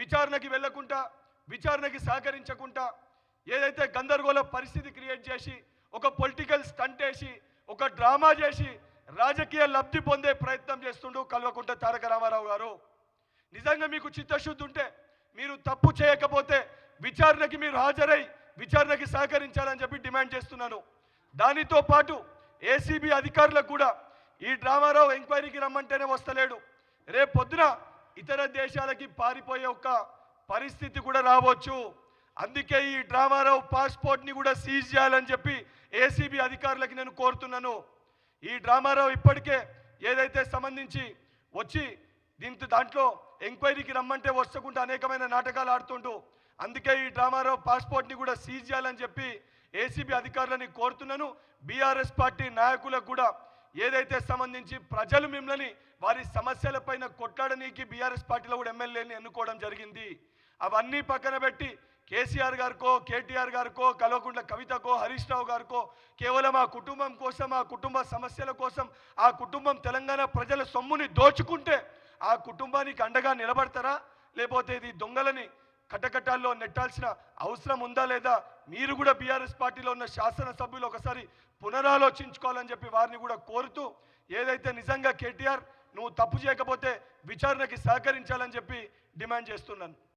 విచారణకి వెళ్ళకుండా విచారణకి సహకరించకుండా ఏదైతే గందరగోళ పరిస్థితి క్రియేట్ చేసి ఒక పొలిటికల్ స్టంట్ వేసి ఒక డ్రామా చేసి రాజకీయ లబ్ధి పొందే ప్రయత్నం చేస్తుండు కల్వకుంట్ల తారక రామారావు గారు. నిజంగా మీకు చిత్తశుద్ధి ఉంటే మీరు తప్పు చేయకపోతే విచారణకి మీరు హాజరై విచారణకి సహకరించాలని చెప్పి డిమాండ్ చేస్తున్నాను. దానితో పాటు ఏసీబీ అధికారులకు కూడా ఈ డ్రామారావు ఎంక్వైరీకి రమ్మంటేనే వస్తలేడు, రేపు పొద్దున ఇతర దేశాలకి పారిపోయే ఒక పరిస్థితి కూడా రావచ్చు. అందుకే ఈ డ్రామారావు పాస్పోర్ట్ని కూడా సీజ్ చేయాలని చెప్పి ఏసీబీ అధికారులకి నేను కోరుతున్నాను. ఈ డ్రామారావు ఇప్పటికే ఏదైతే సంబంధించి వచ్చి దాంట్లో ఎంక్వైరీకి రమ్మంటే వస్తకుండా అనేకమైన నాటకాలు ఆడుతుంటూ, అందుకే ఈ డ్రామారావు పాస్పోర్ట్ని కూడా సీజ్ చేయాలని చెప్పి ఏసీబీ అధికారులని కోరుతున్నాను. బీఆర్ఎస్ పార్టీ నాయకులకు కూడా ఏదైతే సంబంధించి ప్రజలు మిమ్మల్ని వారి సమస్యలపైన కొట్లాడనీకి బీఆర్ఎస్ పార్టీలో కూడా ఎమ్మెల్యేని ఎన్నుకోవడం జరిగింది. అవన్నీ పక్కన పెట్టి కేసీఆర్ గారికో కేటీఆర్ గారికో కల్వకుంట్ల కవితకో హరీష్ రావు గారికో కేవలం ఆ కుటుంబం కోసం ఆ కుటుంబ సమస్యల కోసం ఆ కుటుంబం తెలంగాణ ప్రజల సొమ్ముని దోచుకుంటే ఆ కుటుంబానికి అండగా నిలబడతారా, లేకపోతే ఇది దొంగలని కటకటాల్లో నెట్టాల్సిన అవసరం ఉందా లేదా? మీరు కూడా బీఆర్ఎస్ పార్టీలో ఉన్న శాసనసభ్యులు ఒకసారి పునరాలోచించుకోవాలని చెప్పి వారిని కూడా కోరుతూ, ఏదైతే నిజంగా కేటీఆర్ నువ్వు తప్పు చేయకపోతే విచారణకి సహకరించాలని చెప్పి డిమాండ్ చేస్తున్నాను.